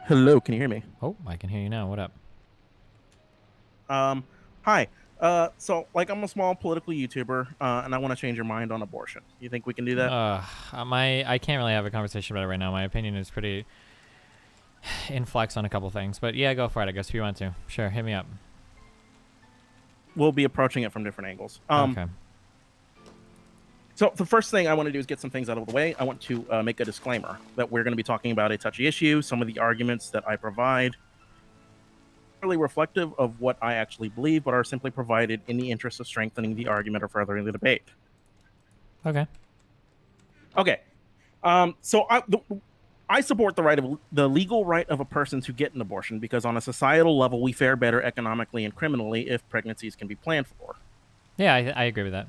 Hello, can you hear me? Oh, I can hear you now. What up? Um, Hi. I'm a small political YouTuber, and I want to change your mind on abortion. You think we can do that? I can't really have a conversation about it right now. My opinion is pretty in flux on a couple things, but yeah, go for it. I guess if you want to, sure, hit me up. We'll be approaching it from different angles. Okay. So the first thing I want to do is get some things out of the way. I want to make a disclaimer that we're going to be talking about a touchy issue. Some of the arguments that I provide really reflective of what I actually believe, but are simply provided in the interest of strengthening the argument or furthering the debate. Okay. Okay. I support the legal right of a person to get an abortion because on a societal level, we fare better economically and criminally if pregnancies can be planned for. Yeah, I agree with that.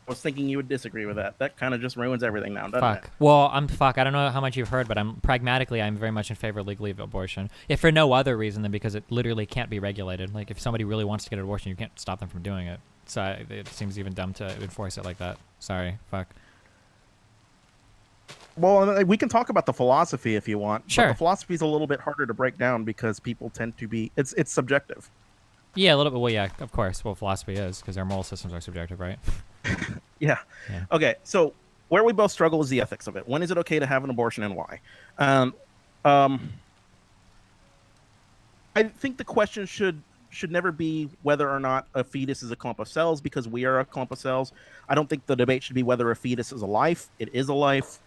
I was thinking you would disagree with that. That kind of just ruins everything now, doesn't it? Fuck. Well, fuck. I don't know how much you've heard, but I'm very much in favor of legally of abortion. If for no other reason than because it literally can't be regulated. Like if somebody really wants to get an abortion, you can't stop them from doing it. So it seems even dumb to enforce it like that. Sorry. Fuck. Well, we can talk about the philosophy if you want. Sure. But the philosophy is a little bit harder to break down because people tend to be it's subjective. Yeah, a little bit. Well, yeah, of course. Well, philosophy is because our moral systems are subjective, right? Yeah. Yeah. Okay. So where we both struggle is the ethics of it. When is it okay to have an abortion and why? Um, um, I think the question should never be whether or not a fetus is a clump of cells because we are a clump of cells. I don't think the debate should be whether a fetus is a life. It is a life.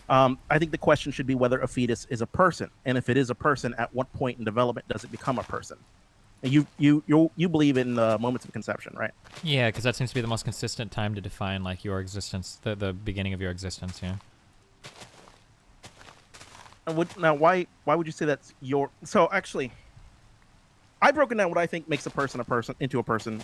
I think the question should be whether a fetus is a person, and if it is a person, at what point in development does it become a person? And you believe in the moments of conception, right? Yeah, because that seems to be the most consistent time to define like your existence, the beginning of your existence. Yeah. Now, why would you say that's your? So actually, I've broken down what I think makes a person into a person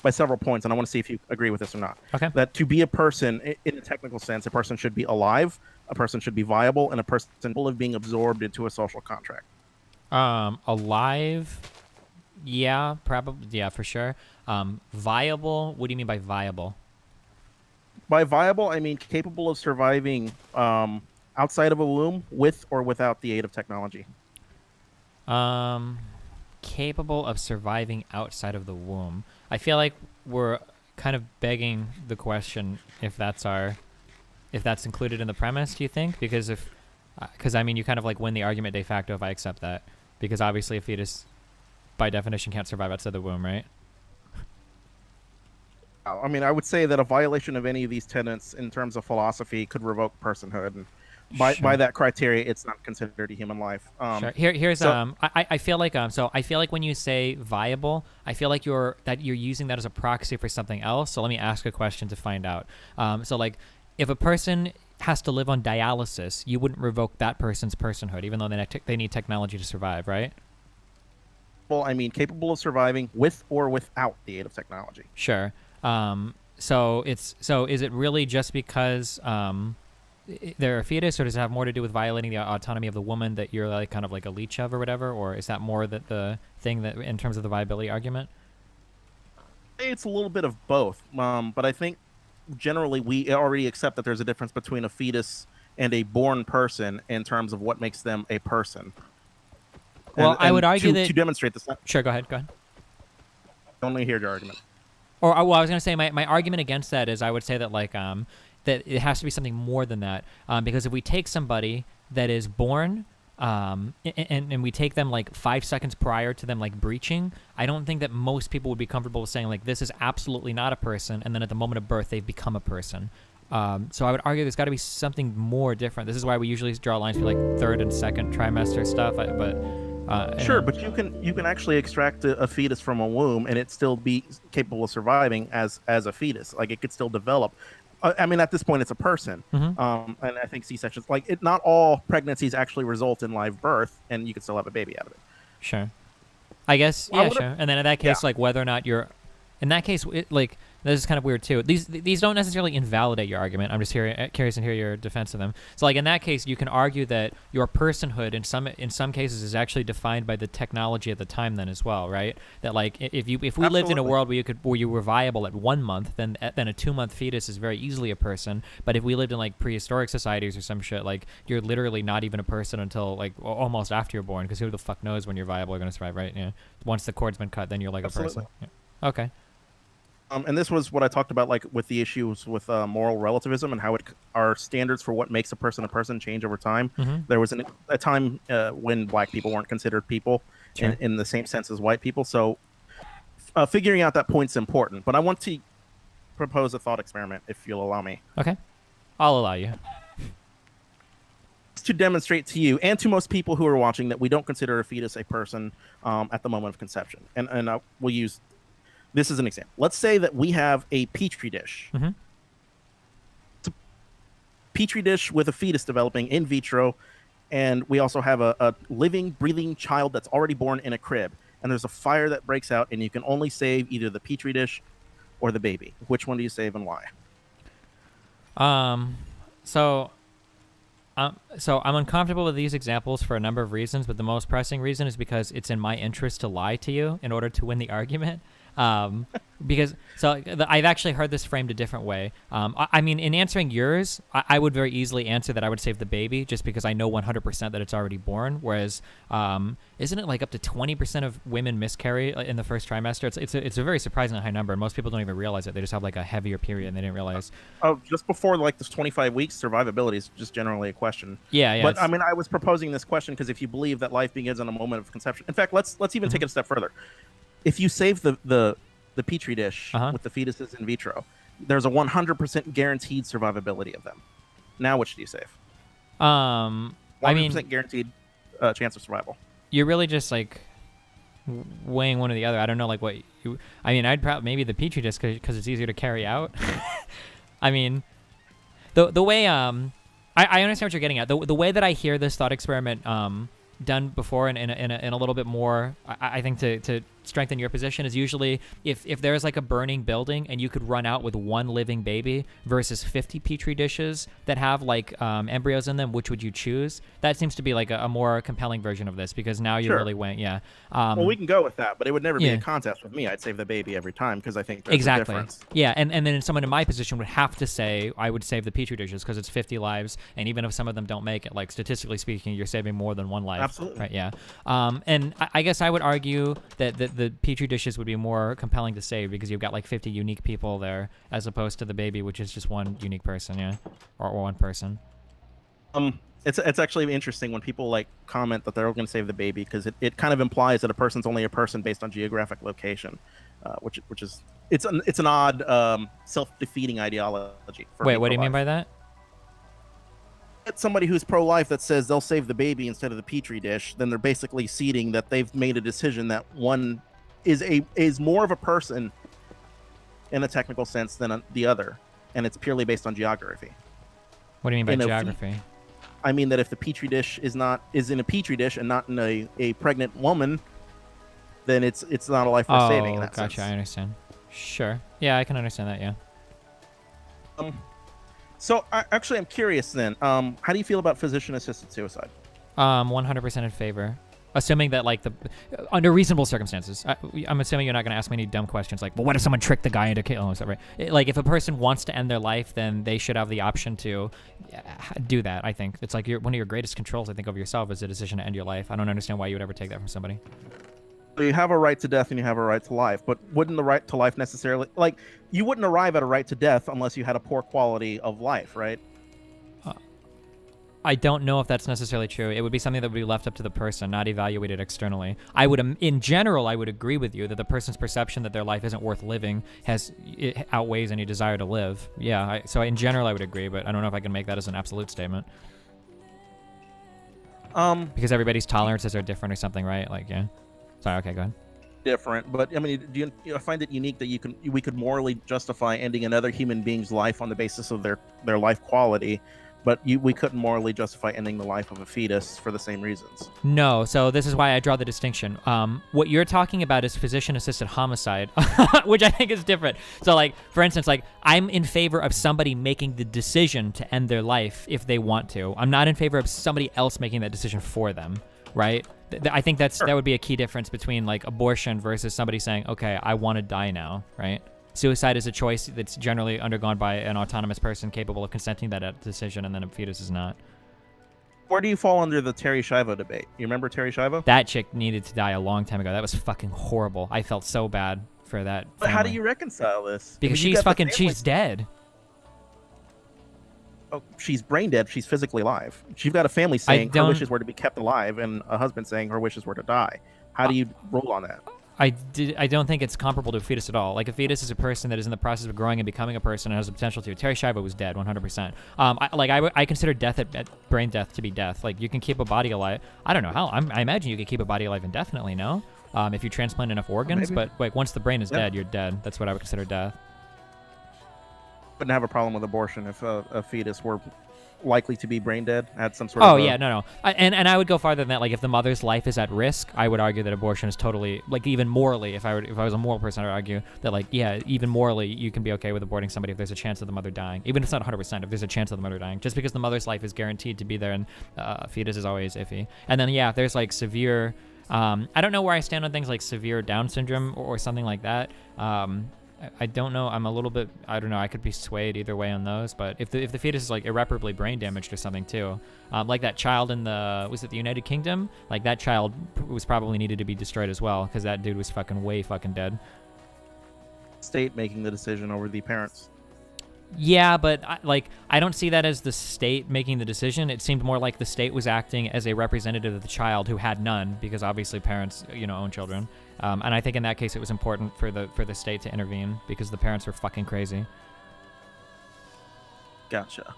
by several points, and I want to see if you agree with this or not. Okay. That to be a person, in a technical sense, a person should be alive, a person should be viable, and a person capable of being absorbed into a social contract. Alive. Yeah, probably. Yeah, for sure. Viable. What do you mean by viable? By viable, I mean capable of surviving outside of a womb with or without the aid of technology. Um, Capable of surviving outside of the womb. I feel like we're kind of begging the question if that's included in the premise. Do you think? Because I mean, you kind of like win the argument de facto if I accept that, because obviously a fetus, by definition, can't survive outside the womb, right? I mean, I would say that a violation of any of these tenets in terms of philosophy could revoke personhood, and by Sure. that criteria, it's not considered a human life. Sure. I feel like I feel like when you say viable, I feel like you're using that as a proxy for something else. So let me ask a question to find out. So like, if a person has to live on dialysis, you wouldn't revoke that person's personhood, even though they need technology to survive, right? Well, I mean, capable of surviving with or without the aid of technology. Sure. So is it really just because they're a fetus, or does it have more to do with violating the autonomy of the woman that you're like kind of like a leech of or whatever, or is that more that the thing that in terms of the viability argument? It's a little bit of both, but I think generally we already accept that there's a difference between a fetus and a born person in terms of what makes them a person. Well, I would argue to that. demonstrate this, I Sure, go ahead. Go ahead. only hear your argument. Or well, I was gonna say my argument against that is I would say that like that it has to be something more than that, because if we take somebody that is born and we take them like 5 seconds prior to them like breaching, I don't think that most people would be comfortable with saying like this is absolutely not a person, and then at the moment of birth they've become a person. So I would argue there's got to be something more different. This is why we usually draw lines for like third and second trimester stuff, Sure, but you can actually extract a fetus from a womb and it still be capable of surviving as a fetus. Like it could still develop. I mean, at this point, it's a person. And I think C-sections, not all pregnancies actually result in live birth, and you can still have a baby out of it. Sure. I guess, yeah, sure. And then in that case, like whether or not you're, in that case, This is kind of weird too. These don't necessarily invalidate your argument. I'm just curious to hear your defense of them. So like in that case, you can argue that your personhood in some cases is actually defined by the technology at the time then as well, right? That like if we lived in a world where you were viable at 1 month, then a 2-month fetus is very easily a person. But if we lived in like prehistoric societies or some shit, like you're literally not even a person until like almost after you're born, because who the fuck knows when you're viable or going to survive, right? Yeah. Once the cord's been cut, then you're like a person. Yeah. Okay. And this was what I talked about, like with the issues with moral relativism and how our standards for what makes a person change over time. Mm-hmm. There was a time when black people weren't considered people Sure. in the same sense as white people. So figuring out that point's important. But I want to propose a thought experiment, if you'll allow me. Okay. I'll allow you. To demonstrate to you and to most people who are watching that we don't consider a fetus a person at the moment of conception. And we'll use this as an example. Let's say that we have a petri dish. Mm-hmm. It's a petri dish with a fetus developing in vitro, and we also have a living, breathing child that's already born in a crib. And there's a fire that breaks out, and you can only save either the petri dish or the baby. Which one do you save and why? So I'm uncomfortable with these examples for a number of reasons, but the most pressing reason is because it's in my interest to lie to you in order to win the argument. Because I've actually heard this framed a different way. I mean, in answering yours, I would very easily answer that I would save the baby just because I know 100% that it's already born. Whereas, isn't it like up to 20% of women miscarry in the first trimester? It's a very surprisingly high number. Most people don't even realize it. They just have like a heavier period and they didn't realize. Oh, just before like this 25 weeks, survivability is just generally a question. Yeah. But I mean, I was proposing this question because if you believe that life begins in a moment of conception, in fact, let's even take it a step further. If you save the petri dish with the fetuses in vitro, there's a 100% guaranteed survivability of them. Now, which do you save? 100% I mean, guaranteed chance of survival. You're really just like weighing one or the other. I don't know, like what you. I mean, I'd probably maybe the petri dish because it's easier to carry out. I mean, the way I understand what you're getting at. The way that I hear this thought experiment done before in a little bit more, I think to strengthen your position is usually if there's like a burning building and you could run out with one living baby versus 50 petri dishes that have like embryos in them, which would you choose? That seems to be like a more compelling version of this because now you're really weighing. Yeah. Well, we can go with that, but it would never be a contest with me. I'd save the baby every time because I think there's a difference. Yeah, and then someone in my position would have to say I would save the petri dishes because it's 50 lives, and even if some of them don't make it, like statistically speaking, you're saving more than one life. Absolutely. Right. Yeah. And I guess I would argue that the petri dishes would be more compelling to save because you've got like 50 unique people there as opposed to the baby, which is just one unique person. Yeah. Or one person. It's actually interesting when people like comment that they're going to save the baby because it kind of implies that a person's only a person based on geographic location, which is it's an odd self-defeating ideology. Wait, what do you mean by that? It's somebody who's pro-life that says they'll save the baby instead of the petri dish, then they're basically ceding that they've made a decision that one is more of a person in a technical sense than the other, and it's purely based on geography. What do you mean by geography? I mean that if the petri dish is in a petri dish and not in a pregnant woman, then it's not a life worth saving in that sense. Gotcha, I understand. Sure. Yeah, I can understand that, yeah. So actually, I'm curious then. How do you feel about physician-assisted suicide? 100% in favor. Assuming that, like, under reasonable circumstances. I'm assuming you're not going to ask me any dumb questions like, well, what if someone tricked the guy into killing himself, right? Like, if a person wants to end their life, then they should have the option to do that, I think. It's like one of your greatest controls, I think, over yourself is a decision to end your life. I don't understand why you would ever take that from somebody. So you have a right to death and you have a right to life, but wouldn't the right to life necessarily... Like, you wouldn't arrive at a right to death unless you had a poor quality of life, right? I don't know if that's necessarily true. It would be something that would be left up to the person, not evaluated externally. I would, in general, I would agree with you that the person's perception that their life isn't worth living it outweighs any desire to live. Yeah, so in general, I would agree, but I don't know if I can make that as an absolute statement. Because everybody's tolerances are different or something, right? Like, yeah. Sorry. Okay, go ahead. Different, but I mean, do you find it unique that we could morally justify ending another human being's life on the basis of their life quality, but we couldn't morally justify ending the life of a fetus for the same reasons. No, so this is why I draw the distinction. What you're talking about is physician-assisted homicide, which I think is different. So, like, for instance, like, I'm in favor of somebody making the decision to end their life if they want to. I'm not in favor of somebody else making that decision for them, right? I think that would be a key difference between, like, abortion versus somebody saying, okay, I want to die now, right? Suicide is a choice that's generally undergone by an autonomous person capable of consenting to that decision, and then a fetus is not. Where do you fall under the Terry Schiavo debate? You remember Terry Schiavo? That chick needed to die a long time ago. That was fucking horrible. I felt so bad for that family. But how do you reconcile this? Because she's dead. Oh, she's brain dead. She's physically alive. She's got a family saying her wishes were to be kept alive, and a husband saying her wishes were to die. How do you roll on that? I don't think it's comparable to a fetus at all. Like, a fetus is a person that is in the process of growing and becoming a person and has the potential to. Terry Schiavo was dead, 100%. I consider death at brain death to be death. Like, you can keep a body alive. I don't know how. I imagine you could keep a body alive indefinitely, no? If you transplant enough organs. Maybe. But, like, once the brain is dead, you're dead. That's what I would consider death. Wouldn't have a problem with abortion if a fetus were likely to be brain dead, had some sort of no. And I would go farther than that. Like, if the mother's life is at risk, I would argue that abortion is totally, like, even morally, if I was a moral person, I would argue that, like, yeah, even morally, you can be okay with aborting somebody if there's a chance of the mother dying, even if it's not 100%, if there's a chance of the mother dying, just because the mother's life is guaranteed to be there, and fetus is always iffy. And then, yeah, if there's, like, severe, I don't know where I stand on things like severe Down syndrome or something like that. I don't know. I'm a little bit, I don't know. I could be swayed either way on those. But if the fetus is, like, irreparably brain damaged or something too, like that child in the United Kingdom, like, that child was probably needed to be destroyed as well, because that dude was way fucking dead. State making the decision over the parents. Yeah, but I don't see that as the state making the decision. It seemed more like the state was acting as a representative of the child who had none, because obviously parents, own children. And I think in that case it was important for the state to intervene because the parents were fucking crazy. Gotcha.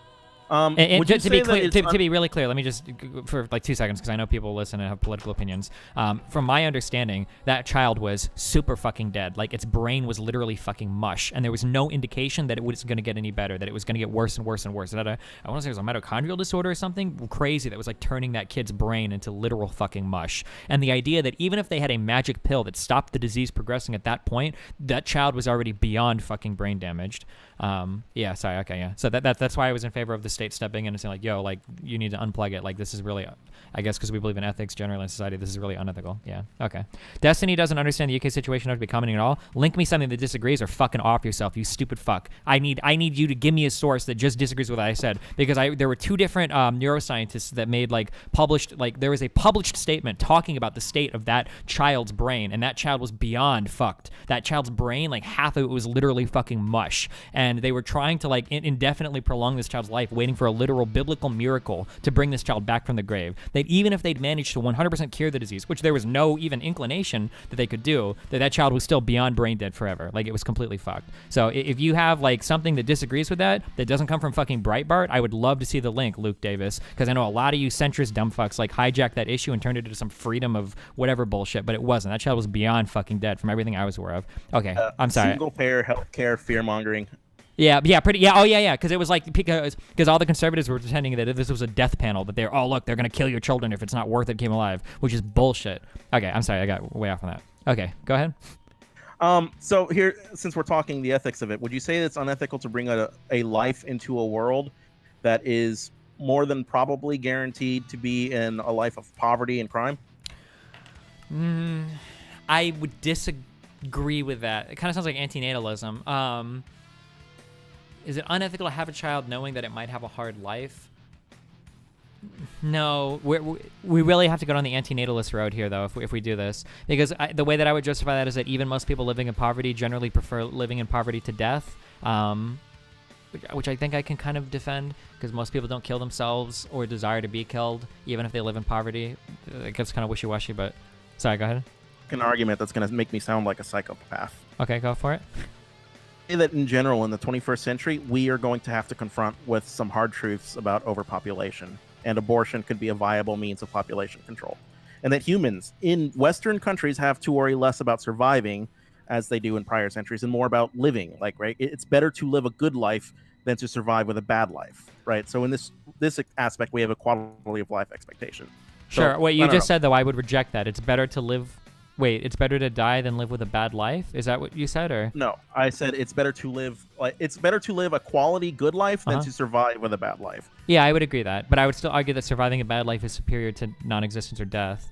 And to be really clear, let me just, for like 2 seconds, because I know people listen and have political opinions. From my understanding, that child was super fucking dead. Like, its brain was literally fucking mush, and there was no indication that it was going to get any better, that it was going to get worse and worse and worse. I want to say it was a mitochondrial disorder or something crazy that was, like, turning that kid's brain into literal fucking mush. And the idea that even if they had a magic pill that stopped the disease progressing at that point, that child was already beyond fucking brain damaged. So that's why I was in favor of the state stepping in and saying, like, yo, like, you need to unplug it. Like, this is really, I guess because we believe in ethics generally in society, this is really unethical. Yeah, okay. Destiny doesn't understand the UK situation not to be commenting at all. Link me something that disagrees or fucking off yourself, you stupid fuck. I need you to give me a source that just disagrees with what I said, because there were two different neuroscientists that made, like, published, like, there was a published statement talking about the state of that child's brain, and that child was beyond fucked. That child's brain, like, half of it was literally fucking mush, and they were trying to, like, indefinitely prolong this child's life, waiting for a literal biblical miracle to bring this child back from the grave. That even if they'd managed to 100% cure the disease, which there was no even inclination that they could do, that child was still beyond brain dead forever. Like, it was completely fucked. So if you have, like, something that disagrees with that doesn't come from fucking Breitbart, I would love to see the link, Luke Davis, because I know a lot of you centrist dumb fucks, like, hijacked that issue and turned it into some freedom of whatever bullshit, but it wasn't. That child was beyond fucking dead from everything I was aware of. Okay, I'm sorry. Single-payer healthcare fear-mongering. Yeah, because it was like, because all the conservatives were pretending that this was a death panel, that they're going to kill your children if it's not worth it, keep them alive, which is bullshit. Okay, I'm sorry, I got way off on that. Okay, go ahead. So here, since we're talking the ethics of it, would you say it's unethical to bring a life into a world that is more than probably guaranteed to be in a life of poverty and crime? I would disagree with that. It kind of sounds like antinatalism. Is it unethical to have a child knowing that it might have a hard life? No, we really have to go down the antinatalist road here, though, if we do this. Because the way that I would justify that is that even most people living in poverty generally prefer living in poverty to death, which I think I can kind of defend, because most people don't kill themselves or desire to be killed, even if they live in poverty. It gets kind of wishy-washy, but... Sorry, go ahead. An argument that's going to make me sound like a psychopath. Okay, go for it. That in general in the 21st century we are going to have to confront with some hard truths about overpopulation, and abortion could be a viable means of population control, and that humans in Western countries have to worry less about surviving as they do in prior centuries and more about living. Like, right, it's better to live a good life than to survive with a bad life, right? So in this aspect, we have a quality of life expectation. Sure. So, Wait, you I don't just know. said, though, I would reject that. It's better to live. Wait, it's better to die than live with a bad life? Is that what you said, or? No, I said it's better to live a quality good life than Uh-huh. to survive with a bad life. Yeah, I would agree that, but I would still argue that surviving a bad life is superior to non-existence or death.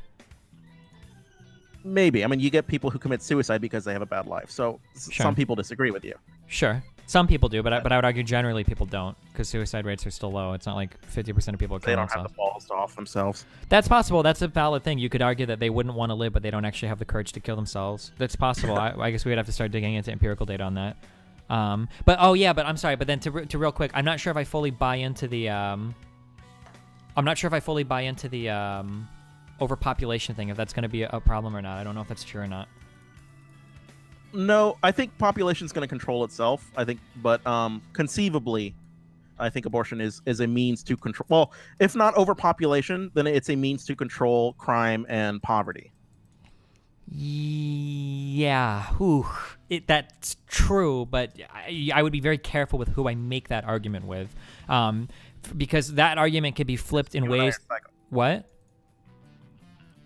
Maybe. I mean, you get people who commit suicide because they have a bad life. So Sure. some people disagree with you. Sure. Some people do, but I would argue generally people don't, because suicide rates are still low. It's not like 50% of people are They killing don't have themselves. the balls to off themselves. That's possible. That's a valid thing. You could argue that they wouldn't want to live, but they don't actually have the courage to kill themselves. That's possible. I guess we would have to start digging into empirical data on that. But I'm sorry. But then to real quick, I'm not sure if I fully buy into the overpopulation thing. If that's going to be a problem or not, I don't know if that's true or not. No, I think population's going to control itself. I think, but conceivably, I think abortion is a means to control. Well, if not overpopulation, then it's a means to control crime and poverty. Yeah, that's true, but I would be very careful with who I make that argument with, because that argument could be flipped in ways. What?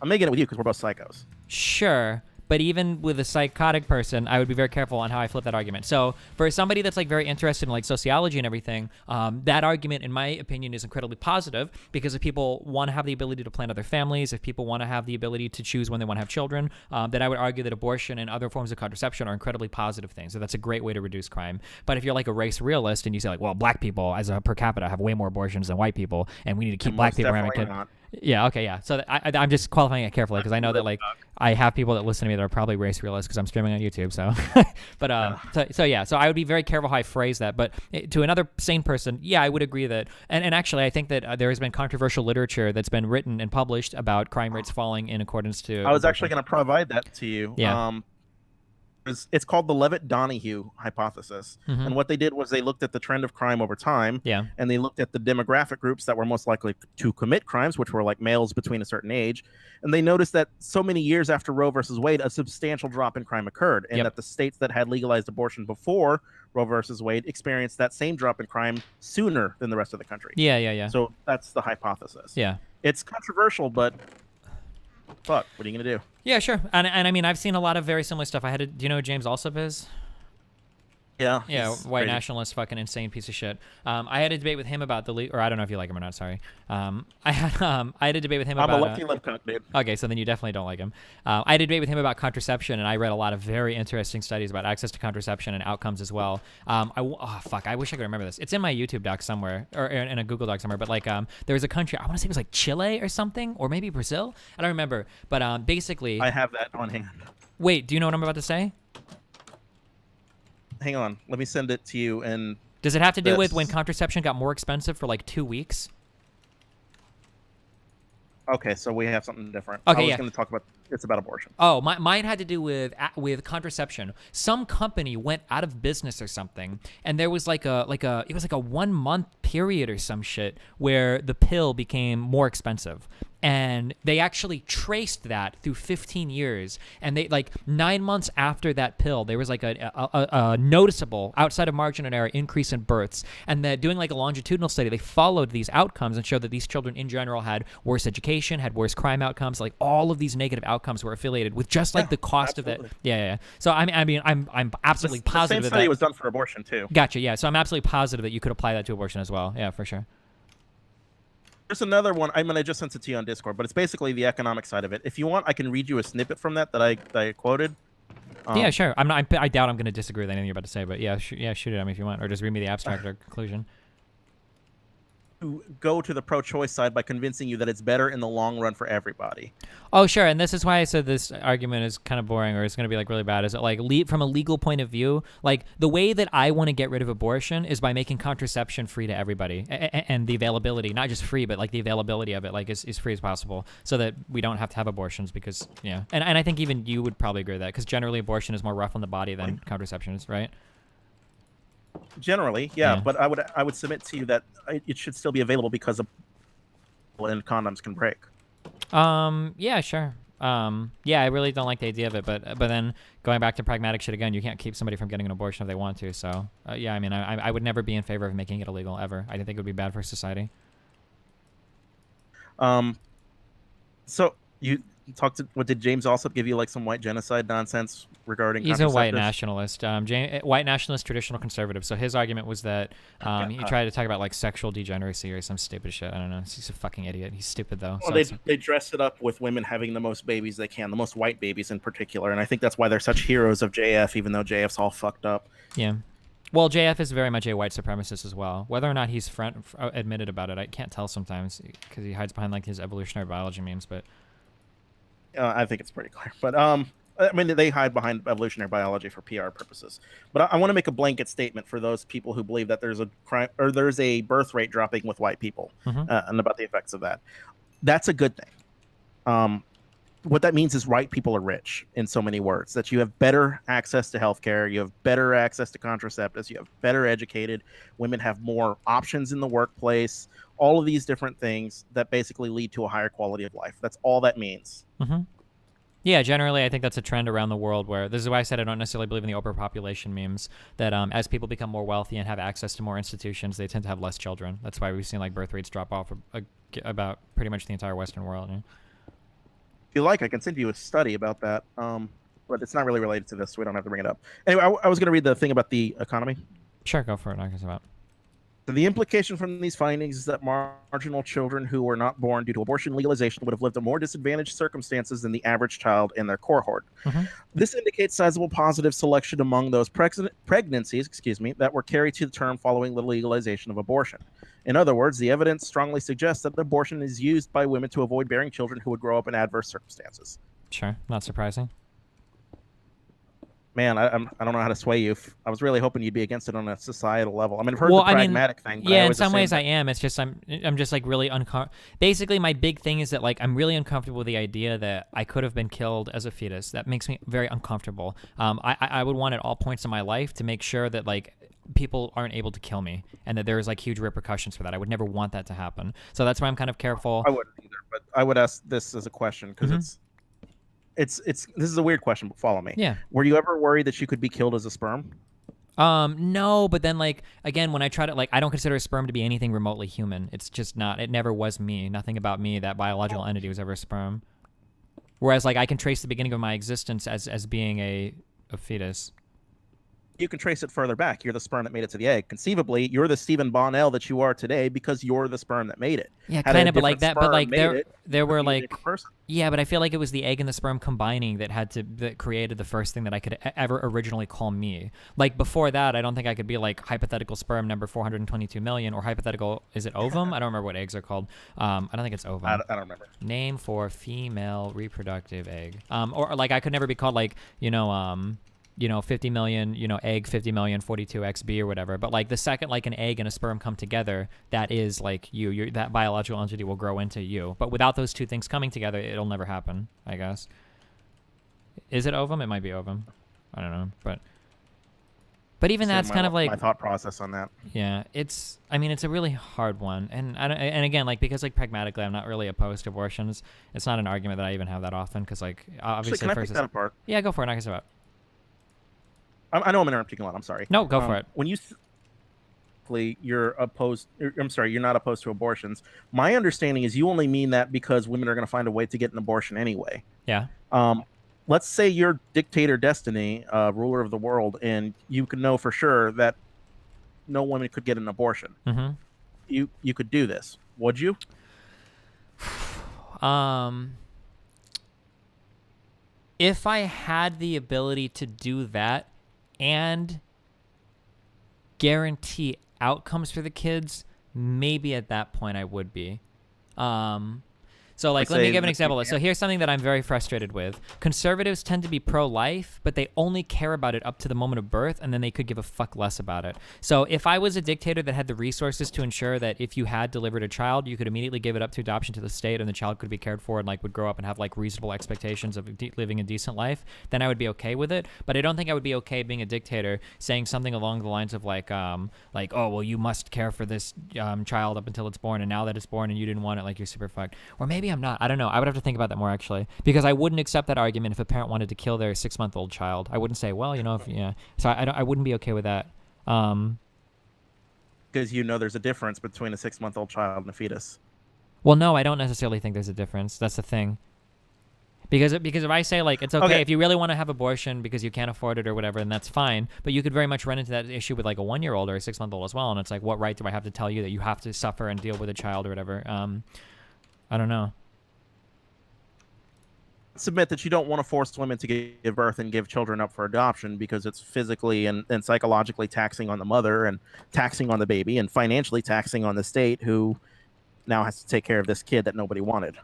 I'm making it with you because we're both psychos. Sure. But even with a psychotic person, I would be very careful on how I flip that argument. So for somebody that's like very interested in like sociology and everything, that argument, in my opinion, is incredibly positive, because if people want to have the ability to plan other families, if people want to have the ability to choose when they want to have children, then I would argue that abortion and other forms of contraception are incredibly positive things. So that's a great way to reduce crime. But if you're like a race realist and you say like, well, black people as a per capita have way more abortions than white people, and we need to keep black people having kids. Yeah, okay, yeah. So I'm just qualifying it carefully, because I know that like I have people that listen to me that are probably race realists because I'm streaming on YouTube. So, but so I would be very careful how I phrase that. But to another sane person, yeah, I would agree that. And actually, I think that there has been controversial literature that's been written and published about crime rates falling in accordance to. I was actually going to provide that to you. Yeah. It's called the Levitt-Donahue hypothesis. Mhm. And what they did was they looked at the trend of crime over time. Yeah. And they looked at the demographic groups that were most likely to commit crimes, which were like males between a certain age. And they noticed that so many years after Roe versus Wade, a substantial drop in crime occurred. And that the states that had legalized abortion before Roe versus Wade experienced that same drop in crime sooner than the rest of the country. Yeah. So that's the hypothesis. Yeah. It's controversial, but fuck, what are you going to do? Yeah, sure. And I mean, I've seen a lot of very similar stuff. Do you know who James Alsop is? Yeah. Yeah, white nationalist, fucking insane piece of shit. I had a debate with him about or I don't know if you like him or not. Sorry. I had a debate with him about. I'm a lefty lip cock, dude. Okay, so then you definitely don't like him. I had a debate with him about contraception, and I read a lot of very interesting studies about access to contraception and outcomes as well. I wish I could remember this. It's in my YouTube doc somewhere, or in a Google doc somewhere. But like, there was a country, I want to say it was like Chile or something, or maybe Brazil. I don't remember. But basically, I have that on hand. Wait, do you know what I'm about to say? Hang on, let me send it to you. And does it have to do with when contraception got more expensive for like 2 weeks? Okay, so we have something different. Okay, I was going to talk about it's about abortion. Oh, mine had to do with contraception. Some company went out of business or something, and there was it was like a 1 month period or some shit where the pill became more expensive. And they actually traced that through 15 years. And they 9 months after that pill, there was like a noticeable, outside of margin of error, increase in births. And that doing like a longitudinal study, they followed these outcomes and showed that these children in general had worse education, had worse crime outcomes. Like all of these negative outcomes were affiliated with just like the cost absolutely. of that. Yeah. So I'm absolutely positive the same study was done for abortion too. Gotcha. Yeah. So I'm absolutely positive that you could apply that to abortion as well. Yeah, for sure. There's another one. I just sent it to you on Discord, but it's basically the economic side of it. If you want, I can read you a snippet from that I quoted. Yeah, sure. I doubt I'm going to disagree with anything you're about to say, but yeah, shoot it at me if you want, or just read me the abstract or conclusion. To go to the pro-choice side by convincing you that it's better in the long run for everybody. Oh, sure. And this is why I said this argument is kind of boring, or it's going to be like really bad. Is it like from a legal point of view, like the way that I want to get rid of abortion is by making contraception free to everybody, and the availability, not just free, but like the availability of it, like is free as possible, so that we don't have to have abortions. Because and I think even you would probably agree with that, because generally abortion is more rough on the body than contraception is, right? Generally, yeah, but I would submit to you that it should still be available because and condoms can break. Yeah, sure. Yeah, I really don't like the idea of it, but then going back to pragmatic shit again, you can't keep somebody from getting an abortion if they want to. So yeah, I mean, I would never be in favor of making it illegal ever. I think it would be bad for society. Um, so you talked to what did James also give you like some white genocide nonsense regarding He's a white contraceptives? nationalist, white nationalist, traditional conservative. So his argument was that he tried to talk about like sexual degeneracy or some stupid shit. I don't know. He's a fucking idiot. He's stupid though. Well, they dress it up with women having the most babies they can, the most white babies in particular, and I think that's why they're such heroes of JF, even though JF's all fucked up. Yeah. Well, JF is very much a white supremacist as well. Whether or not he's admitted about it, I can't tell sometimes because he hides behind like his evolutionary biology memes. But I think it's pretty clear. But I mean, they hide behind evolutionary biology for PR purposes. But I want to make a blanket statement for those people who believe that there's a crime or there's a birth rate dropping with white people and about the effects of that. That's a good thing. What that means is white people are rich in so many words, that you have better access to healthcare, you have better access to contraceptives, you have better educated, women have more options in the workplace, all of these different things that basically lead to a higher quality of life. That's all that means. Yeah, generally, I think that's a trend around the world where this is why I said I don't necessarily believe in the overpopulation memes, that as people become more wealthy and have access to more institutions, they tend to have less children. That's why we've seen like birth rates drop off about pretty much the entire Western world. Yeah? If you like, I can send you a study about that, but it's not really related to this, so we don't have to bring it up. Anyway, I was going to read the thing about the economy. Sure, go for it. I guess about. So the implication from these findings is that marginal children who were not born due to abortion legalization would have lived in more disadvantaged circumstances than the average child in their cohort. This indicates sizable positive selection among those pregnancies, that were carried to term following the legalization of abortion. In other words, the evidence strongly suggests that abortion is used by women to avoid bearing children who would grow up in adverse circumstances. Sure, not surprising. Man, I don't know how to sway you. I was really hoping you'd be against it on a societal level. I mean, I've heard the pragmatic thing. But yeah, in some ways I am. It's just I'm just like really Basically, my big thing is that like I'm really uncomfortable with the idea that I could have been killed as a fetus. That makes me very uncomfortable. I would want at all points in my life to make sure that like people aren't able to kill me and that there's like huge repercussions for that. I would never want that to happen. So that's why I'm kind of careful. I wouldn't either, but I would ask this as a question because this is a weird question, but follow me. Yeah. Were you ever worried that you could be killed as a sperm? No, but then like again, when I try to like, I don't consider a sperm to be anything remotely human. It's just not. It never was me. Nothing about me, that biological entity, was ever a sperm. Whereas like I can trace the beginning of my existence as being a fetus. You can trace it further back. You're the sperm that made it to the egg. Conceivably, you're the Stephen Bonnell that you are today because you're the sperm that made it. Yeah, kind of, but like that. But like there were like, yeah, but I feel like it was the egg and the sperm combining that created the first thing that I could ever originally call me. Like before that, I don't think I could be like hypothetical sperm number 422 million or hypothetical. Is it ovum? I don't remember what eggs are called. I don't think it's ovum. I don't remember. Name for female reproductive egg. Or like I could never be called like 50 million, egg, 50 million, 42XB or whatever. But like the second like an egg and a sperm come together, that is like you. That biological entity will grow into you. But without those two things coming together, it'll never happen, I guess. Is it ovum? It might be ovum. I don't know. But even that's kind of like my thought process on that. Yeah, it's a really hard one. And again, like because like pragmatically I'm not really opposed to abortions. It's not an argument that I even have that often because like obviously Actually, can I pick that apart? Yeah, go for it. I guess about. I know I'm interrupting a lot. I'm sorry. No, go for it. When you're not opposed to abortions. My understanding is you only mean that because women are going to find a way to get an abortion anyway. Yeah. Let's say you're dictator destiny, ruler of the world, and you can know for sure that no woman could get an abortion. You could do this. Would you? If I had the ability to do that and guarantee outcomes for the kids, maybe at that point I would be. So like, let me give an example. So here's something that I'm very frustrated with. Conservatives tend to be pro-life, but they only care about it up to the moment of birth, and then they could give a fuck less about it. So if I was a dictator that had the resources to ensure that if you had delivered a child, you could immediately give it up to adoption to the state, and the child could be cared for and like would grow up and have like reasonable expectations of living a decent life, then I would be okay with it. But I don't think I would be okay being a dictator saying something along the lines of like, oh, well, you must care for this child up until it's born, and now that it's born and you didn't want it, like you're super fucked. Or maybe maybe I'm not. I don't know. I would have to think about that more actually, because I wouldn't accept that argument if a parent wanted to kill their 6-month-old child. I wouldn't say, well, if yeah. So I wouldn't be okay with that. Because there's a difference between a 6-month-old child and a fetus. Well, no, I don't necessarily think there's a difference. That's the thing. Because if I say like it's okay if you really want to have abortion because you can't afford it or whatever, then that's fine. But you could very much run into that issue with like a 1-year-old or a 6-month-old as well, and it's like, what right do I have to tell you that you have to suffer and deal with a child or whatever? I don't know. Submit that you don't want to force women to give birth and give children up for adoption because it's physically and psychologically taxing on the mother and taxing on the baby and financially taxing on the state, who now has to take care of this kid that nobody wanted.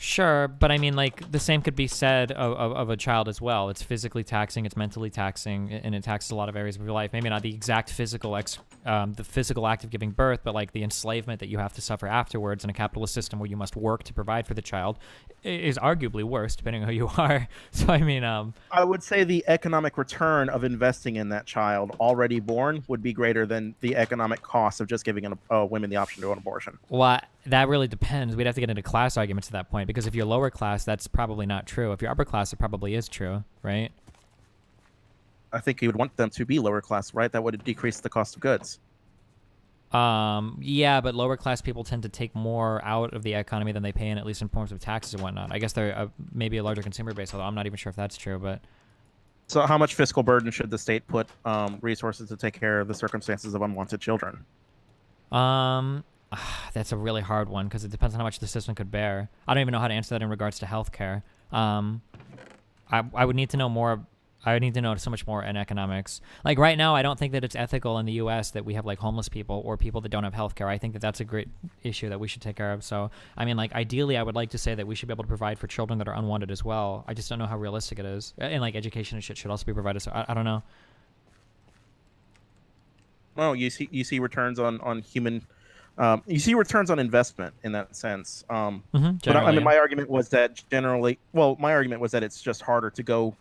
Sure, but I mean, like, the same could be said of a child as well. It's physically taxing, it's mentally taxing, and it taxes a lot of areas of your life. Maybe not the exact the physical act of giving birth, but like the enslavement that you have to suffer afterwards in a capitalist system where you must work to provide for the child is arguably worse, depending on who you are. So, I mean, I would say the economic return of investing in that child already born would be greater than the economic cost of just giving women the option to an abortion. Well, that really depends. We'd have to get into class arguments at that point, because if you're lower class, that's probably not true. If you're upper class, it probably is true, right? I think you would want them to be lower class, right? That would decrease the cost of goods. Yeah, but lower class people tend to take more out of the economy than they pay in, at least in forms of taxes and whatnot. I guess they're maybe a larger consumer base, although I'm not even sure if that's true. But so, how much fiscal burden should the state put resources to take care of the circumstances of unwanted children? That's a really hard one because it depends on how much the system could bear. I don't even know how to answer that in regards to healthcare. I would need to know more. I would need to know so much more in economics. Like right now, I don't think that it's ethical in the U.S. that we have like homeless people or people that don't have healthcare. I think that that's a great issue that we should take care of. So, I mean, like ideally, I would like to say that we should be able to provide for children that are unwanted as well. I just don't know how realistic it is. And like education and shit should also be provided. So I don't know. Well, you see returns on human. You see returns on investment in that sense. But I mean, my argument was that it's just harder to go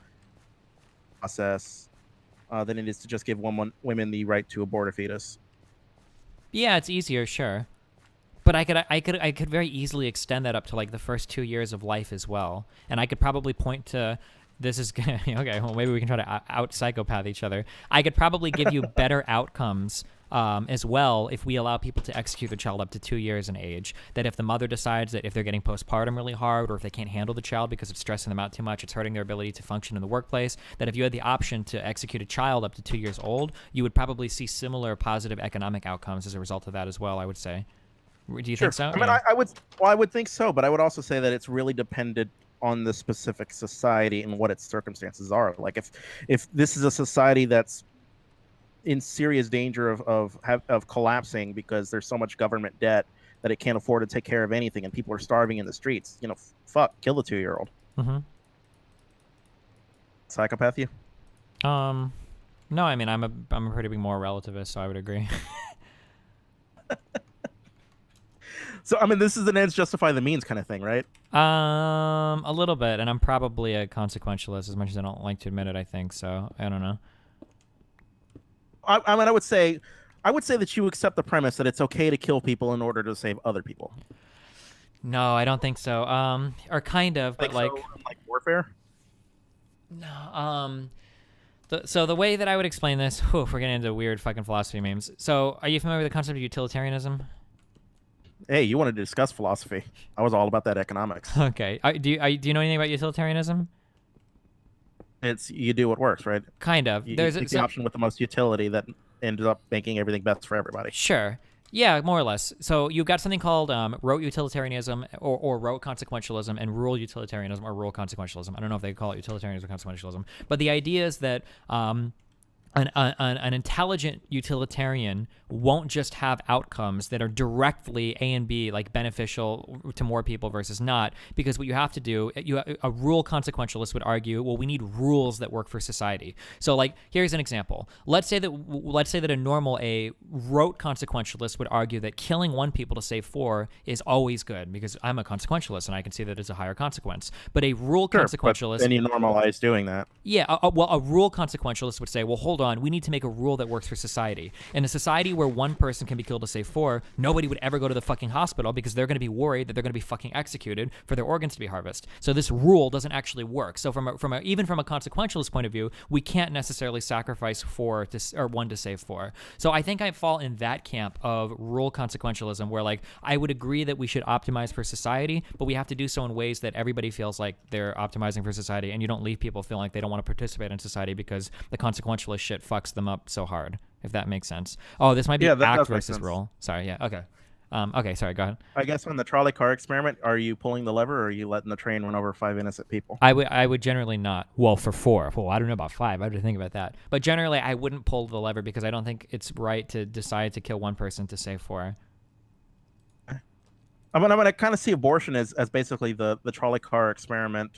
process than it is to just give women the right to abort a fetus. Yeah, it's easier, sure. But I could very easily extend that up to like the first 2 years of life as well. And I could probably point to this is okay, well maybe we can try to out psychopath each other. I could probably give you better outcomes as well if we allow people to execute the child up to 2 years in age. That if the mother decides that if they're getting postpartum really hard or if they can't handle the child because it's stressing them out too much, it's hurting their ability to function in the workplace, that if you had the option to execute a child up to 2 years old, you would probably see similar positive economic outcomes as a result of that as well, I would say. Do you think so? I mean, I would think so, but I would also say that it's really dependent on the specific society and what its circumstances are. Like if this is a society that's in serious danger of collapsing because there's so much government debt that it can't afford to take care of anything and people are starving in the streets, kill the 2-year-old. Mm-hmm. Psychopath you? No, I mean I'm a pretty big moral relativist, so I would agree. So, I mean, this is an ends justify the means kind of thing, right? A little bit, and I'm probably a consequentialist as much as I don't like to admit it, I think, so I don't know. I mean, I would say that you accept the premise that it's okay to kill people in order to save other people. No, I don't think so. Or kind of, but like warfare? No, so the way that I would explain this, we're getting into weird fucking philosophy memes. So, are you familiar with the concept of utilitarianism? Hey, you wanted to discuss philosophy. I was all about that economics. Okay. Do you know anything about utilitarianism? It's you do what works, right? Kind of. There's the option with the most utility that ends up making everything best for everybody. Sure. Yeah, more or less. So you've got something called rote utilitarianism or rote consequentialism and rule utilitarianism or rule consequentialism. I don't know if they call it utilitarianism or consequentialism. But the idea is that an intelligent utilitarian won't just have outcomes that are directly A and B, like beneficial to more people versus not, because what you have to do, a rule consequentialist would argue, well, we need rules that work for society. So, like, here's an example. Let's say that a rote consequentialist would argue that killing 1 people to save 4 is always good because I'm a consequentialist and I can see that it's a higher consequence. But a rule consequentialist, then you normalize doing that. Yeah, a rule consequentialist would say, well, hold hold on, we need to make a rule that works for society. In a society where one person can be killed to save 4, nobody would ever go to the fucking hospital because they're going to be worried that they're going to be fucking executed for their organs to be harvested. So this rule doesn't actually work. So even from a consequentialist point of view, we can't necessarily sacrifice 1 to save 4. So I think I fall in that camp of rule consequentialism, where like I would agree that we should optimize for society, but we have to do so in ways that everybody feels like they're optimizing for society, and you don't leave people feeling like they don't want to participate in society because the consequentialist shit fucks them up so hard, if that makes sense. Oh, this might be act versus rule. Sorry, yeah, okay. Okay, sorry, go ahead. I guess on the trolley car experiment, are you pulling the lever or are you letting the train run over 5 innocent people? I would generally not. Well, for 4. Well, I don't know about 5. I have to think about that. But generally, I wouldn't pull the lever because I don't think it's right to decide to kill one person to save 4. I'm gonna kind of see abortion as basically the trolley car experiment,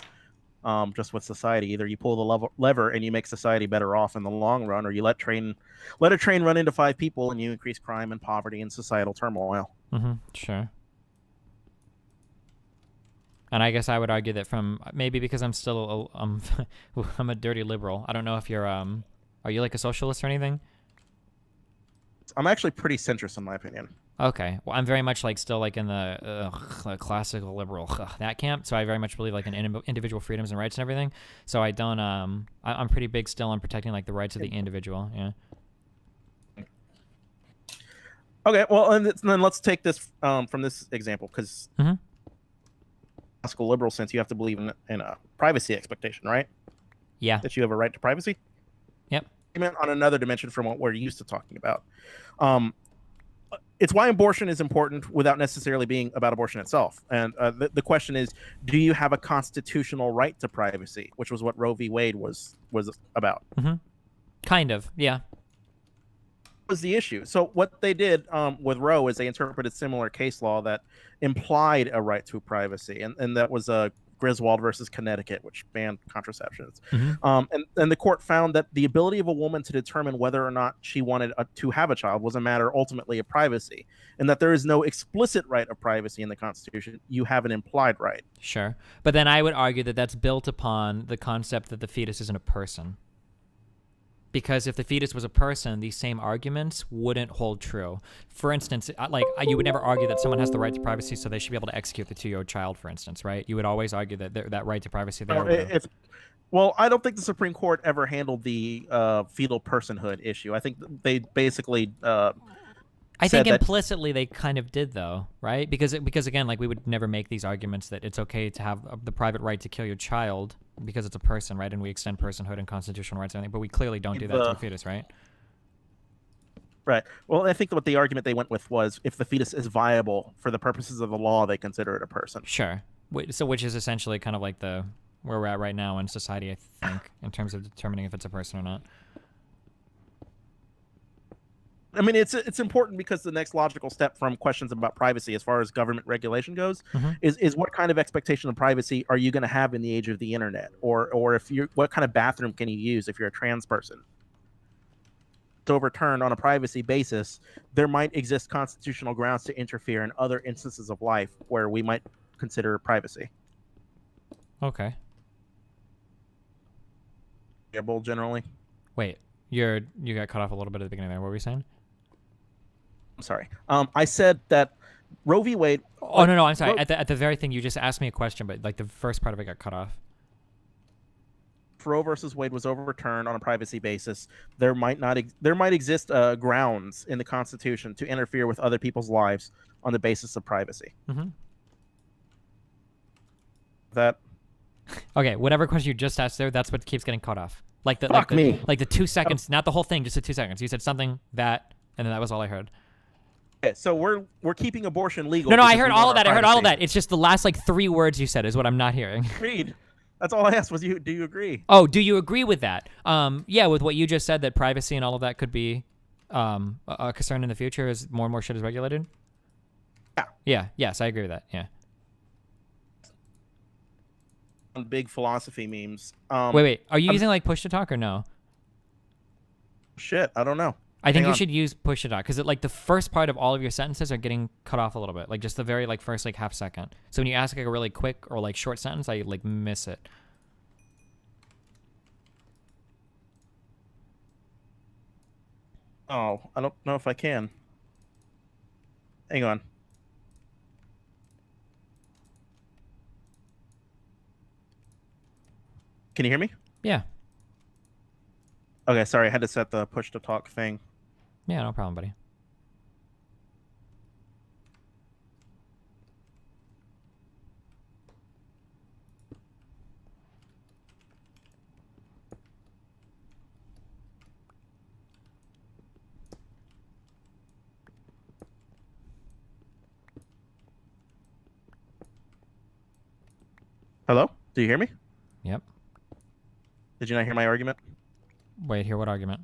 just with society. Either you pull the lever and you make society better off in the long run, or you let a train run into 5 people and you increase crime and poverty and societal turmoil. Sure. And I guess I would argue that maybe because I'm still I'm a dirty liberal. I don't know if you're are you like a socialist or anything? I'm actually pretty centrist in my opinion. Okay. Well, I'm very much like still like in the classical liberal that camp. So I very much believe like in individual freedoms and rights and everything. So I don't I'm pretty big still on protecting like the rights of the individual. Yeah. Okay. Well, and then let's take this from this example, because classical liberal sense, you have to believe in a privacy expectation, right? Yeah. That you have a right to privacy. Yep. On another dimension from what we're used to talking about. It's why abortion is important without necessarily being about abortion itself. And the question is, do you have a constitutional right to privacy, which was what Roe v. Wade was about. Kind of, yeah. Was the issue. So what they did with Roe is they interpreted similar case law that implied a right to privacy, and that was Griswold versus Connecticut, which banned contraceptions. And the court found that the ability of a woman to determine whether or not she wanted to have a child was a matter ultimately of privacy, and that there is no explicit right of privacy in the Constitution. You have an implied right. Sure. But then I would argue that that's built upon the concept that the fetus isn't a person. Because if the fetus was a person, these same arguments wouldn't hold true. For instance, like you would never argue that someone has the right to privacy, so they should be able to execute the 2-year-old child, for instance, right? You would always argue that that right to privacy there. Well, I don't think the Supreme Court ever handled the fetal personhood issue. I think they basically. I think implicitly they kind of did, though, right? Because again, like we would never make these arguments that it's okay to have the private right to kill your child because it's a person, right? And we extend personhood and constitutional rights and everything, but we clearly don't do that to a fetus, right? Right. Well, I think what the argument they went with was if the fetus is viable for the purposes of the law, they consider it a person. Sure. So which is essentially kind of like where we're at right now in society, I think, in terms of determining if it's a person or not. I mean, it's important because the next logical step from questions about privacy as far as government regulation goes is what kind of expectation of privacy are you going to have in the age of the internet, or what kind of bathroom can you use if you're a trans person? To overturn on a privacy basis, there might exist constitutional grounds to interfere in other instances of life where we might consider privacy. Okay. Generally. Wait, you got cut off a little bit at the beginning there. What were you saying? I'm sorry. I said that Roe v. Wade. Oh no, I'm sorry. At the very thing you just asked me a question, but like the first part of it got cut off. If Roe versus Wade was overturned on a privacy basis, there might exist grounds in the Constitution to interfere with other people's lives on the basis of privacy. That. Okay, whatever question you just asked there, that's what keeps getting cut off. Like the 2 seconds, not the whole thing, just the 2 seconds. You said something that, and then that was all I heard. Okay, so we're keeping abortion legal. No, I heard all of that. I heard all of that. It's just the last like 3 words you said is what I'm not hearing. Agreed. That's all I asked was, do you agree? Oh, do you agree with that? Yeah, with what you just said, that privacy and all of that could be a concern in the future as more and more shit is regulated? Yeah. Yeah. Yes, I agree with that. Yeah. On big philosophy memes. Wait. Are you using like push to talk or no? Shit, I don't know. I think you should use push to talk because like the first part of all of your sentences are getting cut off a little bit, like just the very like first like half second. So when you ask like a really quick or like short sentence, I like miss it. Oh, I don't know if I can. Hang on. Can you hear me? Yeah. Okay, sorry, I had to set the push to talk thing. Yeah, no problem, buddy. Hello? Do you hear me? Yep. Did you not hear my argument? Wait, hear what argument?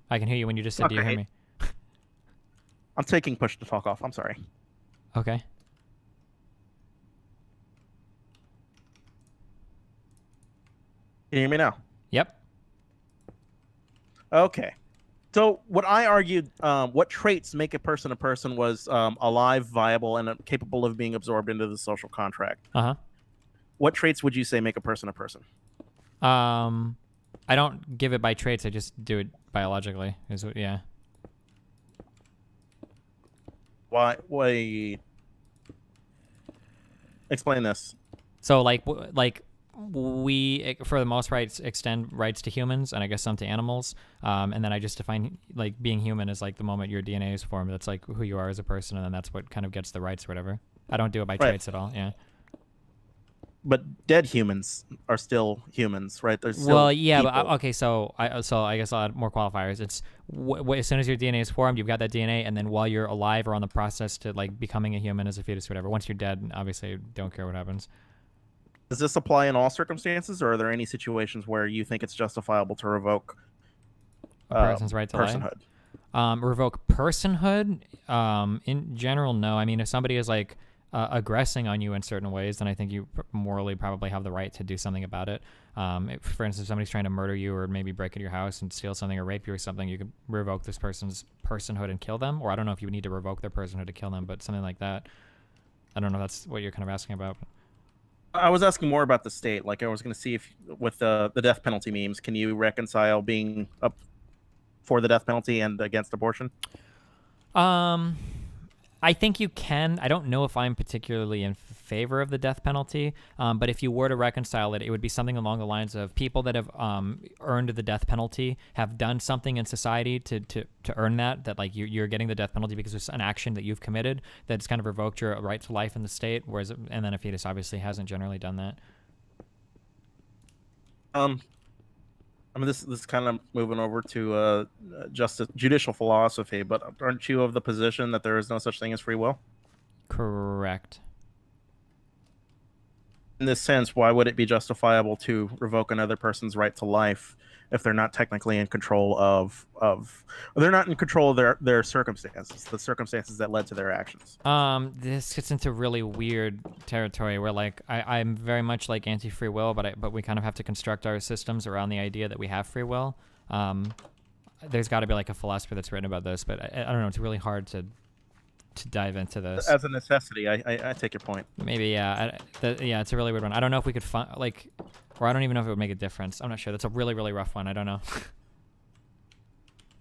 I can hear you when you just said, Not do you hear great. me? I'm taking push to talk off. I'm sorry. Okay. Can you hear me now? Yep. Okay. So what I argued, what traits make a person was alive, viable, and capable of being absorbed into the social contract. Uh-huh. What traits would you say make a person a person? I don't give it by traits. I just do it biologically. Yeah. Why? Wait. Explain this. So like we for the most rights extend rights to humans and I guess some to animals. And then I just define like being human as like the moment your DNA is formed. That's like who you are as a person, and then that's what kind of gets the rights or whatever. I don't do it by Right. traits at all. Yeah. But dead humans are still humans, right? There's still Well, yeah, people. but okay. So I guess I'll add more qualifiers. It's as soon as your DNA is formed, you've got that DNA, and then while you're alive or on the process to like becoming a human as a fetus, or whatever. Once you're dead, obviously, don't care what happens. Does this apply in all circumstances, or are there any situations where you think it's justifiable to revoke A person's right to life. personhood? Revoke personhood. In general, no. I mean, if somebody is like aggressing on you in certain ways, then I think you morally probably have the right to do something about it. If, for instance, if somebody's trying to murder you or maybe break into your house and steal something or rape you or something, you could revoke this person's personhood and kill them. Or I don't know if you would need to revoke their personhood to kill them, but something like that. I don't know if that's what you're kind of asking about. I was asking more about the state. Like I was going to see if, with the death penalty memes, can you reconcile being up for the death penalty and against abortion? I think you can. I don't know if I'm particularly in favor of the death penalty, but if you were to reconcile it, it would be something along the lines of people that have earned the death penalty have done something in society to earn that like you're getting the death penalty because it's an action that you've committed that's kind of revoked your right to life in the state, whereas and then a fetus obviously hasn't generally done that. I mean, this is kind of moving over to justice, judicial philosophy, but aren't you of the position that there is no such thing as free will? Correct. In this sense, why would it be justifiable to revoke another person's right to life if they're not technically in control of they're not in control of their circumstances, the circumstances that led to their actions? This gets into really weird territory where like I'm very much like anti-free will, but we kind of have to construct our systems around the idea that we have free will. There's got to be like a philosopher that's written about this, but I don't know. It's really hard to dive into this. As a necessity, I take your point. Maybe, yeah. Yeah, it's a really weird one. I don't know if we could find, like, or I don't even know if it would make a difference. I'm not sure. That's a really, really rough one. I don't know.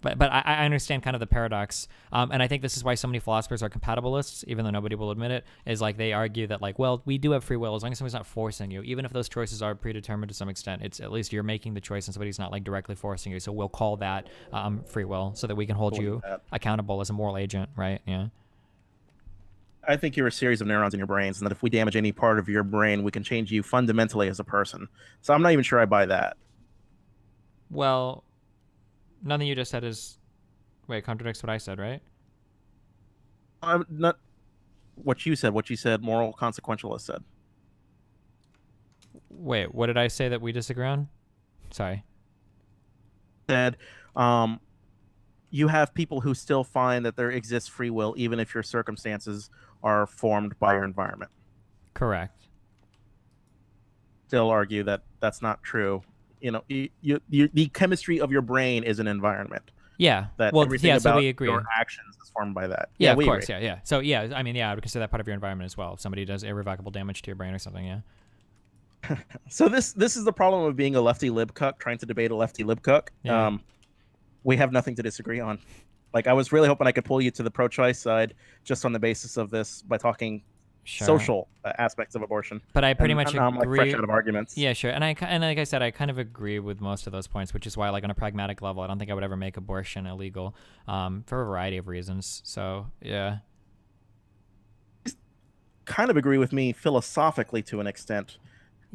But I understand kind of the paradox. And I think this is why so many philosophers are compatibilists, even though nobody will admit it, is like they argue that, like, well, we do have free will as long as somebody's not forcing you. Even if those choices are predetermined to some extent, it's at least you're making the choice and somebody's not, like, directly forcing you. So we'll call that free will so that we can hold you accountable as a moral agent, right? Yeah. I think you're a series of neurons in your brains, and that if we damage any part of your brain, we can change you fundamentally as a person. So I'm not even sure I buy that. Well, nothing you just said contradicts what I said, right? I'm not what you said. What you said, moral consequentialist said. Wait, what did I say that we disagree on? Sorry. Said, you have people who still find that there exists free will, even if your circumstances are formed by your environment. Correct. Still argue that that's not true. You know, the chemistry of your brain is an environment. Yeah. That well, everything yeah. about So we agree. your actions is formed by that. Yeah, of we course. agree. Yeah. So yeah, I mean, yeah, I would consider that part of your environment as well. If somebody does irrevocable damage to your brain or something, yeah. So this is the problem of being a lefty libcuck trying to debate a lefty libcuck. Yeah. We have nothing to disagree on. Like, I was really hoping I could pull you to the pro-choice side just on the basis of this by talking Sure. social aspects of abortion. But I pretty much now I'm like fresh agree. out of arguments. Yeah, sure. And like I said, I kind of agree with most of those points, which is why, like, on a pragmatic level, I don't think I would ever make abortion illegal, for a variety of reasons. So yeah. Kind of agree with me philosophically to an extent.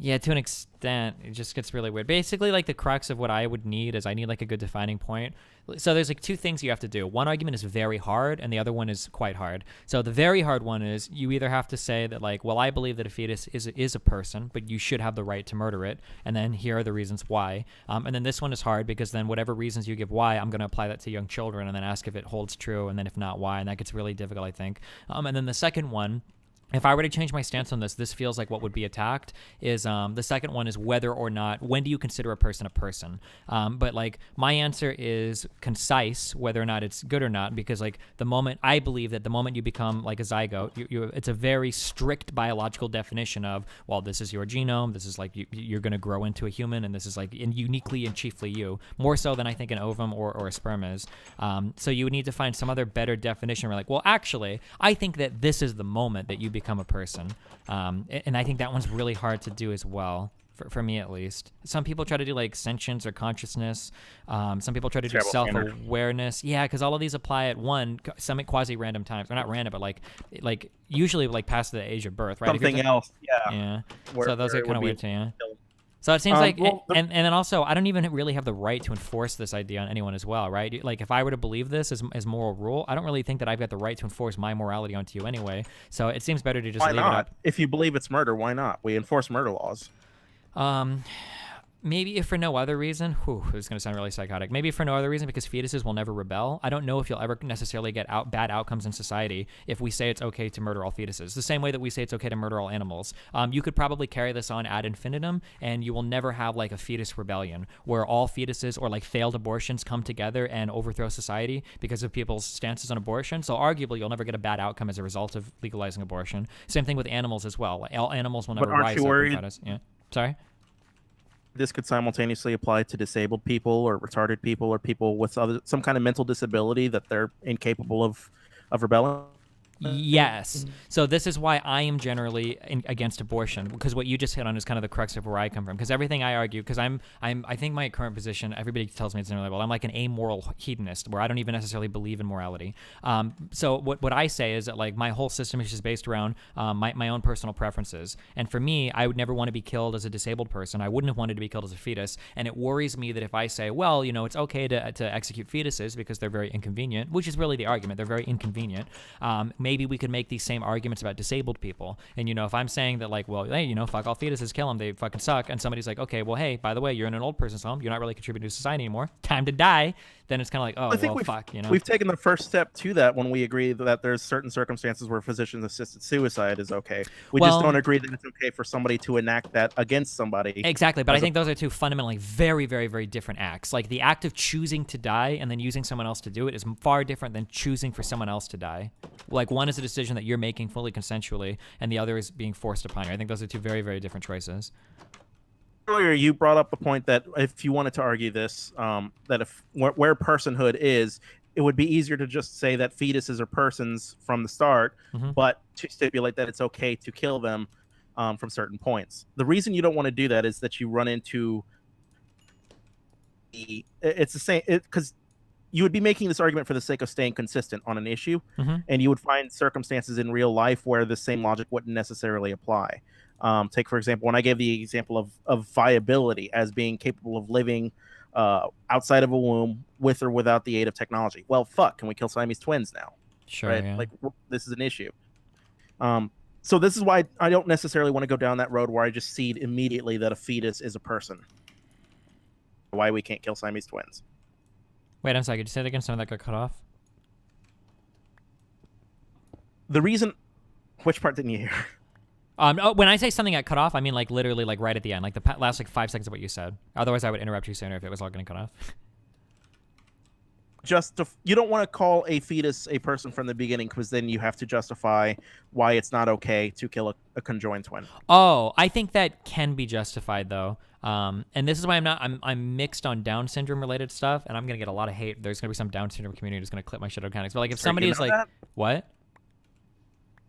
Yeah, to an extent, it just gets really weird. Basically, like, the crux of what I would need is I need, like, a good defining point. So there's, like, two things you have to do. One argument is very hard, and the other one is quite hard. So the very hard one is you either have to say that, like, well, I believe that a fetus is a person, but you should have the right to murder it, and then here are the reasons why. And then this one is hard because then whatever reasons you give why, I'm going to apply that to young children and then ask if it holds true, and then if not, why, and that gets really difficult, I think. And then the second one, if I were to change my stance on this feels like what would be attacked is the second one is whether or not, when do you consider a person a person? But like my answer is concise, whether or not it's good or not, because like I believe that the moment you become like a zygote, it's a very strict biological definition of, well, this is your genome, this is like you're going to grow into a human, and this is like uniquely and chiefly you, more so than I think an ovum or a sperm is. So you would need to find some other better definition where like, well, actually, I think that this is the moment that you become a person. And I think that one's really hard to do as well, for me at least. Some people try to do like sentience or consciousness. Some people try to do self-awareness. Yeah, because all of these apply at some quasi-random times. Or not random, but like usually like past the age of birth, right? Something else, yeah. Yeah. So those are kind of weird too, yeah. So it seems like, and then also, I don't even really have the right to enforce this idea on anyone as well, right? Like, if I were to believe this as moral rule, I don't really think that I've got the right to enforce my morality onto you anyway. So it seems better to just leave it up. If you believe it's murder, why not? We enforce murder laws. Maybe if for no other reason, this is going to sound really psychotic. Maybe for no other reason because fetuses will never rebel. I don't know if you'll ever necessarily get bad outcomes in society if we say it's okay to murder all fetuses. The same way that we say it's okay to murder all animals. You could probably carry this on ad infinitum, and you will never have like a fetus rebellion where all fetuses or like failed abortions come together and overthrow society because of people's stances on abortion. So arguably, you'll never get a bad outcome as a result of legalizing abortion. Same thing with animals as well. All animals will never rise up and fight us. Yeah. Sorry? This could simultaneously apply to disabled people or retarded people or people with some kind of mental disability that they're incapable of rebelling. Yes. So this is why I am generally against abortion, because what you just hit on is kind of the crux of where I come from. Because everything I argue, because I think my current position, everybody tells me it's nearly, well, I'm like an amoral hedonist where I don't even necessarily believe in morality. So what I say is that like my whole system is just based around my own personal preferences. And for me, I would never want to be killed as a disabled person. I wouldn't have wanted to be killed as a fetus. And it worries me that if I say, well, you know, it's okay to execute fetuses because they're very inconvenient, which is really the argument. They're very inconvenient. Maybe we could make these same arguments about disabled people. And, you know, if I'm saying that, like, well, hey, you know, fuck all fetuses, kill them, they fucking suck, and somebody's like, okay, well, hey, by the way, you're in an old person's home, you're not really contributing to society anymore, time to die, then it's kind of like, oh, well, fuck, you know? We've taken the first step to that when we agree that there's certain circumstances where physician-assisted suicide is okay. We just don't agree that it's okay for somebody to enact that against somebody. Exactly, but I think those are two fundamentally very, very, very different acts. Like, the act of choosing to die and then using someone else to do it is far different than choosing for someone else to die. Like, one is a decision that you're making fully consensually, and the other is being forced upon you. I think those are two very, very different choices. Earlier, you brought up the point that if you wanted to argue this, that if where personhood is, it would be easier to just say that fetuses are persons from the start, but to stipulate that it's okay to kill them from certain points. The reason you don't want to do that is that you run into it's the same because you would be making this argument for the sake of staying consistent on an issue, and you would find circumstances in real life where the same logic wouldn't necessarily apply. Take, for example, when I gave the example of viability as being capable of living outside of a womb with or without the aid of technology. Well, fuck, can we kill Siamese twins now? Sure, right? Yeah. Like, this is an issue. So this is why I don't necessarily want to go down that road where I just cede immediately that a fetus is a person. Why we can't kill Siamese twins. Wait, I'm sorry. Could you say that again? Something that got cut off? The reason... Which part didn't you hear? When I say something got cut off, I mean like literally like right at the end, like the last like 5 seconds of what you said. Otherwise, I would interrupt you sooner if it was all getting cut off. you don't want to call a fetus a person from the beginning, because then you have to justify why it's not okay to kill a conjoined twin. Oh, I think that can be justified though. And this is why I'm mixed on Down syndrome related stuff, and I'm gonna get a lot of hate. There's gonna be some Down syndrome community who's gonna clip my shit out of context. But like, if Sorry, somebody you is know like, that? what?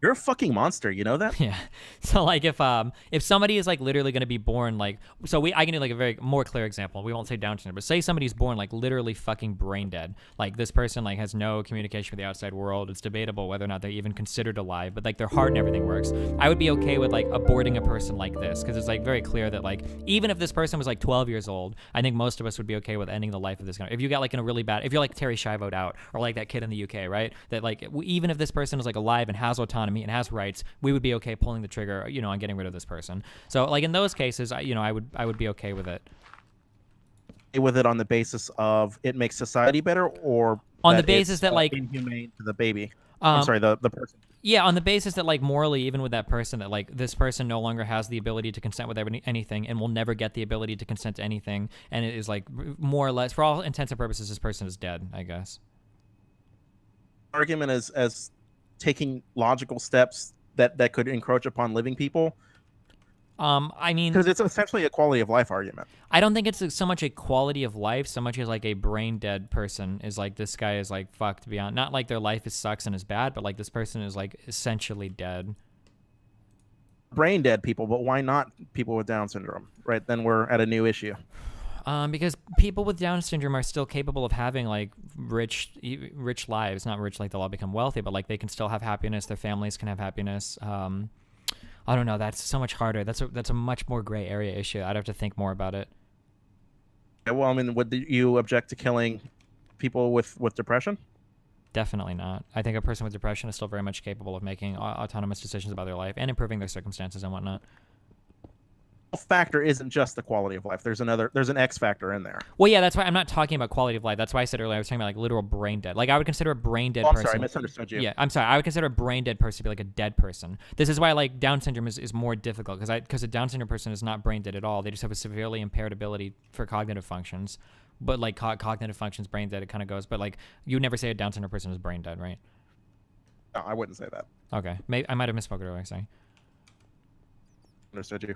You're a fucking monster. You know that? Yeah. So like if somebody is like literally going to be born like I can do like a very more clear example. We won't say Down syndrome, but say somebody's born like literally fucking brain dead. Like this person like has no communication with the outside world. It's debatable whether or not they're even considered alive, but like their heart and everything works. I would be okay with like aborting a person like this because it's like very clear that like even if this person was like 12 years old, I think most of us would be okay with ending the life of this guy. If you got like in a really bad, if you're like Terry Schiavoed out or like that kid in the UK, right? That like even if this person is like alive and has autonomy and has rights, we would be okay pulling the trigger, on getting rid of this person. So like in those cases, I would be okay with it. With it on the basis of it makes society better, or on the basis that like inhumane to the baby. I'm sorry, the person. Yeah, on the basis that like morally, even with that person, that like this person no longer has the ability to consent with anything, and will never get the ability to consent to anything, and it is like more or less, for all intents and purposes, this person is dead, I guess. Argument as taking logical steps that could encroach upon living people. I mean, because it's essentially a quality of life argument. I don't think it's so much a quality of life, so much as like a brain dead person is like, this guy is like fucked beyond, not like their life sucks and is bad, but like this person is like essentially dead. Brain dead people, but why not people with Down syndrome? Right, then we're at a new issue. Because people with Down syndrome are still capable of having like rich lives. Not rich like they'll all become wealthy, but like they can still have happiness. Their families can have happiness. I don't know. That's so much harder. That's a much more gray area issue. I'd have to think more about it. Yeah, well, I mean, would you object to killing people with depression? Definitely not. I think a person with depression is still very much capable of making autonomous decisions about their life and improving their circumstances and whatnot. Factor isn't just the quality of life. There's an X factor in there. Well, yeah, that's why I'm not talking about quality of life. That's why I said earlier I was talking about like literal brain dead. Like I would consider a brain dead person. I'm sorry, I misunderstood you. Yeah, I'm sorry. I would consider a brain dead person to be like a dead person. This is why like Down syndrome is more difficult because a Down syndrome person is not brain dead at all. They just have a severely impaired ability for cognitive functions. But like cognitive functions, brain dead, it kind of goes. But like you would never say a Down syndrome person is brain dead, right? No, I wouldn't say that. Okay, I might have misspoken earlier. Sorry. Understood you.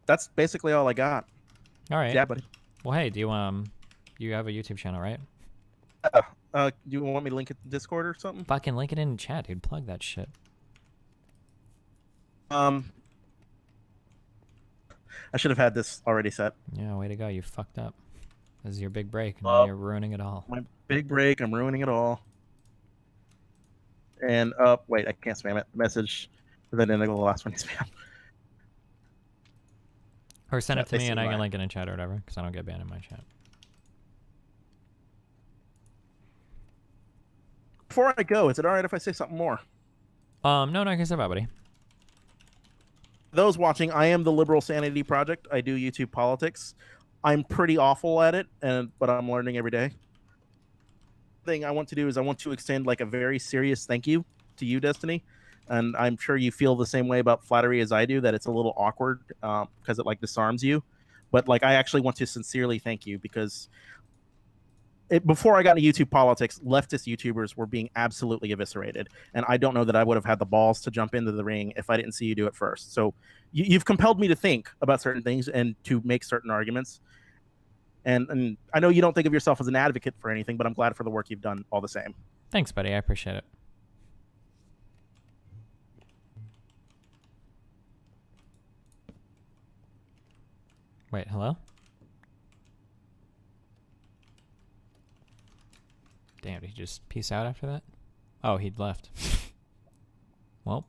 That's basically all I got. All right. Yeah, buddy. Well, hey, do you have a YouTube channel, right? Do you want me to link it to Discord or something? Fucking link it in chat, dude. Plug that shit. I should have had this already set. Yeah, way to go. You fucked up. This is your big break. Now you're ruining it all. My big break. I'm ruining it all. And wait, I can't spam it. Message. Then in the last one you spam. Or send it to me and I can link it in chat or whatever, because I don't get banned in my chat. Before I go, is it all right if I say something more? No, I can say bye, buddy. Those watching, I am the Liberal Sanity Project. I do YouTube politics. I'm pretty awful at it, but I'm learning every day. Thing I want to do is I want to extend like a very serious thank you to you, Destiny. And I'm sure you feel the same way about flattery as I do, that it's a little awkward because it like disarms you. But like, I actually want to sincerely thank you because before I got into YouTube politics, leftist YouTubers were being absolutely eviscerated. And I don't know that I would have had the balls to jump into the ring if I didn't see you do it first. So you've compelled me to think about certain things and to make certain arguments. And I know you don't think of yourself as an advocate for anything, but I'm glad for the work you've done all the same. Thanks, buddy. I appreciate it. Wait, hello? Damn, did he just peace out after that? Oh, he'd left. Well.